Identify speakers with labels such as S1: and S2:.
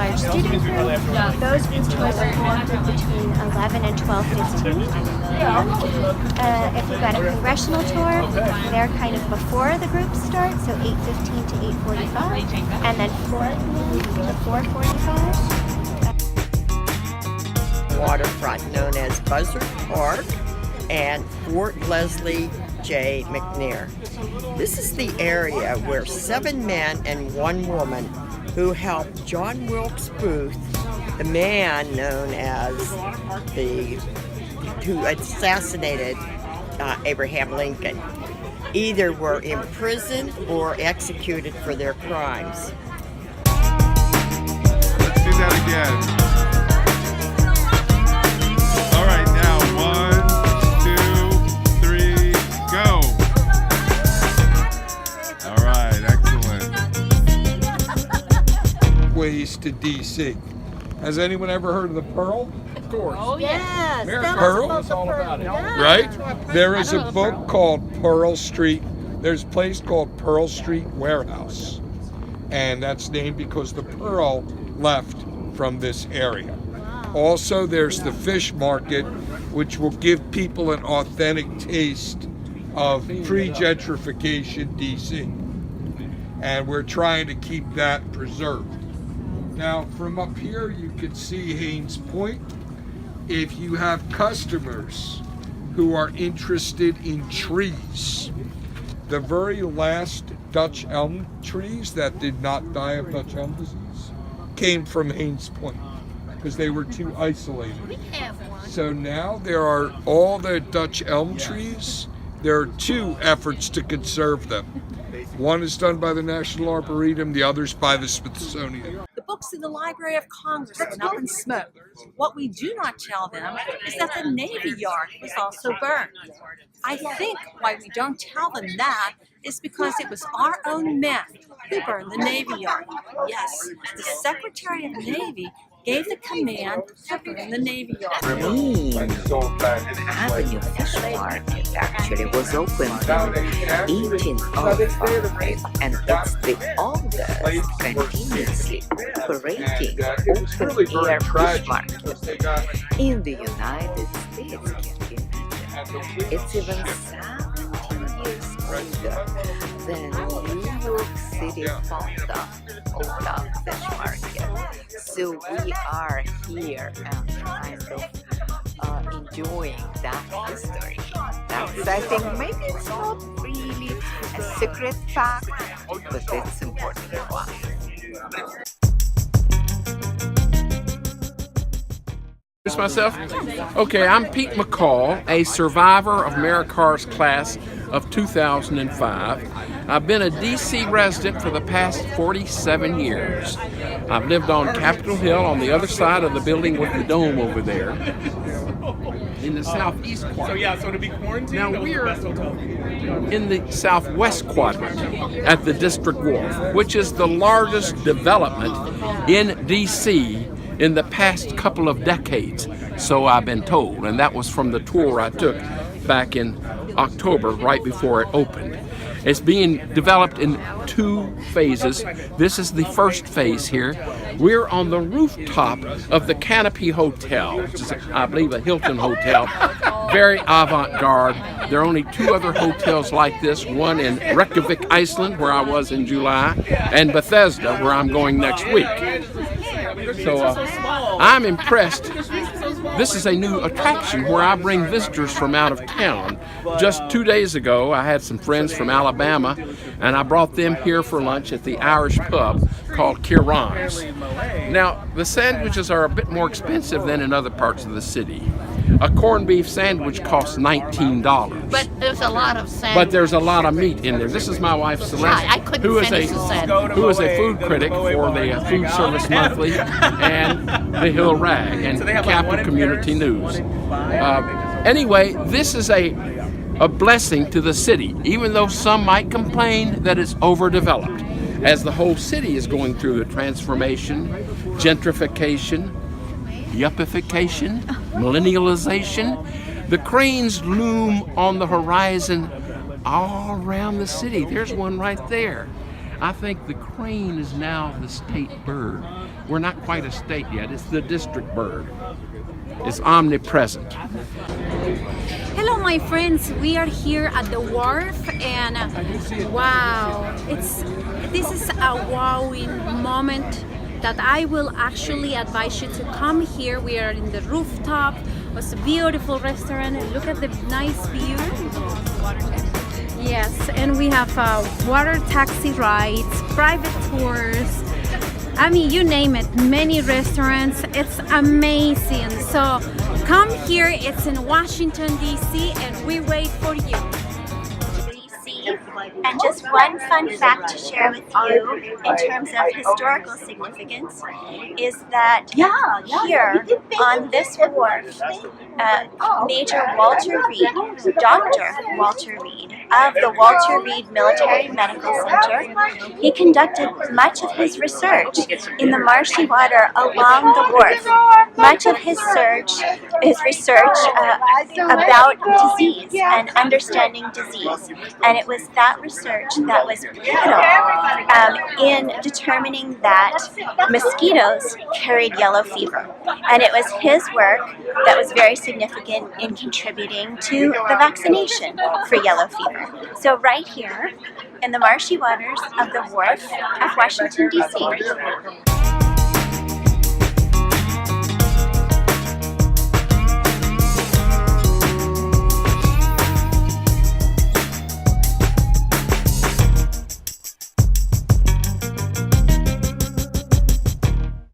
S1: large student group. Those group tours are conducted between 11 and 12:15. And if you've got a congressional tour, they're kind of before the groups start, so 8:15 to 8:45, and then 4 p.m. to 4:45.
S2: Waterfront known as Buzzard Park and Fort Leslie J. McNair. This is the area where 7 men and 1 woman who helped John Wilkes Booth, the man known as who assassinated Abraham Lincoln, either were imprisoned or executed for their crimes.
S3: Let's do that again. All right, now 1, 2, 3, go. All right, excellent.
S4: Ways to DC. Has anyone ever heard of the Pearl?
S5: Of course.
S1: Oh, yes.
S4: Pearl?
S5: That's all about it.
S4: Right? There is a book called Pearl Street. There's a place called Pearl Street Warehouse. And that's named because the pearl left from this area. Also, there's the fish market, which will give people an authentic taste of pre-gentrification DC. And we're trying to keep that preserved. Now, from up here, you can see Haynes Point. If you have customers who are interested in trees, the very last Dutch elm trees that did not die of Dutch elm disease came from Haynes Point because they were too isolated.
S1: We have one.
S4: So now there are all the Dutch elm trees. There are 2 efforts to conserve them. One is done by the National Arboretum, the other's by the Smithsonian.
S6: The books in the Library of Congress went up in smoke. What we do not tell them is that the Navy Yard was also burned. I think why we don't tell them that is because it was our own men who burned the Navy Yard. Yes, the Secretary of the Navy gave the command to burn the Navy Yard.
S7: Avenue Fish Market actually was opened in 1805, and it's the oldest continuously operating open-air fish market in the United States. Can you imagine? It's even 17 years older than New York City Fonda Fish Market. So we are here and kind of enjoying that history. That's, I think, maybe it's not really a secret fact, but it's important to us.
S5: Introduce myself? Okay, I'm Pete McCall, a survivor of Maricar's class of 2005. I've been a DC resident for the past 47 years. I've lived on Capitol Hill on the other side of the building with the dome over there, in the southeast quadrant.
S8: So to be quarantined,
S5: now we're in the southwest quadrant at the District Wharf, which is the largest development in DC in the past couple of decades, so I've been told, and that was from the tour I took back in October, right before it opened. It's being developed in 2 phases. This is the first phase here. We're on the rooftop of the Canopy Hotel, which is, I believe, a Hilton hotel. Very avant-garde. There are only 2 other hotels like this, one in Reykjavik, Iceland, where I was in July, and Bethesda, where I'm going next week. So I'm impressed. This is a new attraction where I bring visitors from out of town. Just 2 days ago, I had some friends from Alabama, and I brought them here for lunch at the Irish pub called Kieran's. Now, the sandwiches are a bit more expensive than in other parts of the city. A corned beef sandwich costs $19.
S9: But there's a lot of sandwich.
S5: But there's a lot of meat in there. This is my wife Celeste,
S9: I couldn't
S5: who is
S9: finish the sandwich.
S5: who is a food critic for the Food Service Monthly and the Hill Rag and Capital Community News. Anyway, this is a blessing to the city, even though some might complain that it's overdeveloped, as the whole city is going through a transformation, gentrification, yuppification, millennialization. The cranes loom on the horizon all around the city. There's one right there. I think the crane is now the state bird. We're not quite a state yet. It's the district bird. It's omnipresent.
S8: Hello, my friends. We are here at the wharf, and wow, this is a wowing moment that I will actually advise you to come here. We are in the rooftop. It's a beautiful restaurant, and look at the nice view. Yes, and we have water taxi rides, private tours. I mean, you name it, many restaurants. It's amazing. So come here. It's in Washington, D.C., and we wait for you.
S1: DC. And just one fun fact to share with you in terms of historical significance is that here on this wharf, Major Walter Reed, Dr. Walter Reed of the Walter Reed Military Medical Center, he conducted much of his research in the marshy water along the wharf. Much of his research about disease and understanding disease, and it was that research that was pivotal in determining that mosquitoes carried yellow fever, and it was his work that was very significant in contributing to the vaccination for yellow fever. So right here in the marshy waters of the wharf of Washington, D.C.